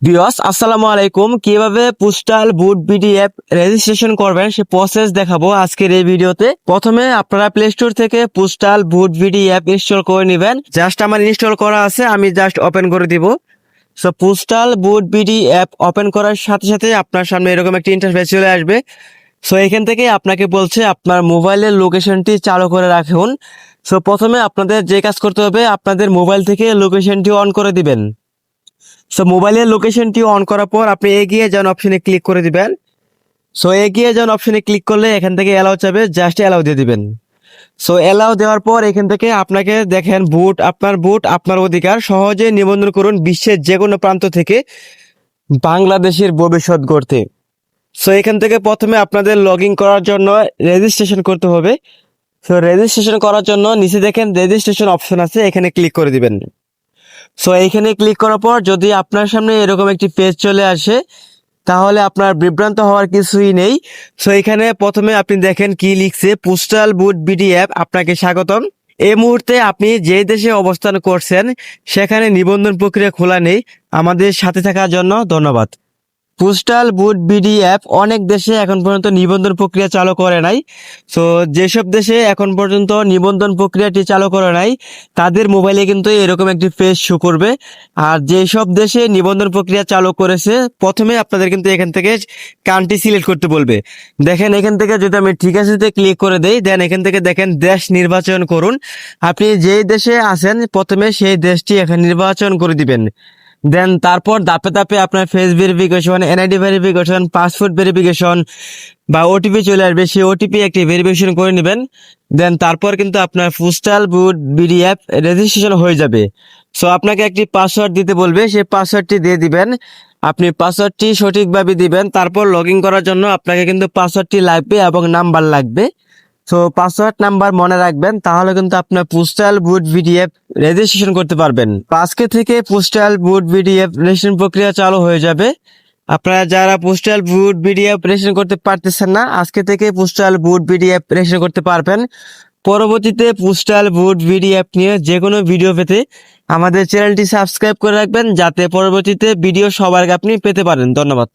Viewers আসসালামু আলাইকুম। কিভাবে পোস্টাল বুট বিডি অ্যাপ রেজিস্ট্রেশন করবেন সে প্রসেস দেখাবো আজকের এই ভিডিওতে। প্রথমে আপনারা প্লে স্টোর থেকে পোস্টাল বুট বিডি অ্যাপ ইনস্টল করে নেবেন। জাস্ট আমার ইনস্টল করা আছে, আমি জাস্ট ওপেন করে দিব। সো পোস্টাল বুট বিডি অ্যাপ ওপেন করার সাথে সাথে আপনার সামনে এরকম একটা ইন্টারফেস চলে আসবে। সো এখান থেকে আপনাকে বলছে আপনার মোবাইলের লোকেশনটি চালু করে রাখুন। সো প্রথমে আপনাদের যে কাজ করতে হবে, আপনাদের মোবাইল থেকে লোকেশনটি অন করে দিবেন। সো মোবাইলের লোকেশনটি অন করার পর আপনি এগিয়ে যান অপশনে ক্লিক করে দিবেন। সো এগিয়ে যান অপশনে ক্লিক করলে এখান থেকে অ্যালাউ চাবে, জাস্ট অ্যালাউ দিয়ে দিবেন। সো অ্যালাউ দেওয়ার পর এখান থেকে আপনাকে দেখেন বুট আপনার অধিকার, সহজে নিবন্ধন করুন বিশ্বের যে কোনো প্রান্ত থেকে বাংলাদেশের ভবিষ্যৎ গড়তে। সো এখান থেকে প্রথমে আপনাদের লগ ইন করার জন্য রেজিস্ট্রেশন করতে হবে। সো রেজিস্ট্রেশন করার জন্য নিচে দেখেন রেজিস্ট্রেশন অপশন আছে, এখানে ক্লিক করে দিবেন। সো এইখানে ক্লিক করার পর যদি আপনার সামনে এরকম একটি পেজ চলে আসে, তাহলে আপনার বিভ্রান্ত হওয়ার কিছুই নেই। সো এখানে প্রথমে আপনি দেখেন কি লিখছে, পোস্টাল বুট বিডি অ্যাপ আপনাকে স্বাগতম। এই মুহূর্তে আপনি যে দেশে অবস্থান করছেন সেখানে নিবন্ধন প্রক্রিয়া খোলা নেই। আমাদের সাথে থাকার জন্য ধন্যবাদ। পোস্টাল বুট বিডি অ্যাপ অনেক দেশে এখন পর্যন্ত নিবন্ধন প্রক্রিয়া চালু করে নাই। সো যেসব দেশে এখন পর্যন্ত নিবন্ধন প্রক্রিয়াটি চালু করে নাই তাদের মোবাইলে কিন্তু এরকম একটি পেজ শো করবে। আর যেসব দেশে নিবন্ধন প্রক্রিয়া চালু করেছে প্রথমে আপনাদের কিন্তু এখান থেকে কান্ট্রি সিলেক্ট করতে বলবে। দেখেন এখান থেকে যদি আমি ঠিক আছে ক্লিক করে দেই, দেন এখান থেকে দেখেন দেশ নির্বাচন করুন। আপনি যেই দেশে আছেন প্রথমে সেই দেশটি এখানে নির্বাচন করে দিবেন। দেন তারপর ধাপে ধাপে আপনার face verification, NID verification, passport verification বা ওটিপি চলে আসবে, সেই ওটিপি একটি ভেরিফিকেশন করে নেবেন। দেন তারপর কিন্তু আপনার পোস্টাল বুট বিডি অ্যাপ রেজিস্ট্রেশন হয়ে যাবে। সো আপনাকে একটি পাসওয়ার্ড দিতে বলবে, সেই পাসওয়ার্ডটি দিয়ে দিবেন। আপনি পাসওয়ার্ডটি সঠিকভাবে দিবেন। তারপর লগ ইন করার জন্য আপনাকে কিন্তু পাসওয়ার্ডটি লাগবে এবং নাম্বার লাগবে। সো পাসওয়ার্ড নাম্বার মনে রাখবেন, তাহলে কিন্তু আপনার পোস্টাল বুট ভিডিএফ রেজিস্ট্রেশন করতে পারবেন। আজকে থেকে পোস্টাল বুট ভিডিএফ রেজিস্ট্রেশন প্রক্রিয়া চালু হয়ে যাবে। আপনারা যারা পোস্টাল বুট ভিডিএফ রেজিস্ট্রেশন করতে পারতেছেন না, আজকে থেকে পোস্টাল বুট ভিডিএফ রেজিস্ট্রেশন করতে পারবেন। পরবর্তীতে পোস্টাল বুট ভিডিএফ নিয়ে যে কোনো ভিডিও পেতে আমাদের চ্যানেলটি সাবস্ক্রাইব করে রাখবেন, যাতে পরবর্তীতে ভিডিও সবার আগে আপনি পেতে পারেন। ধন্যবাদ।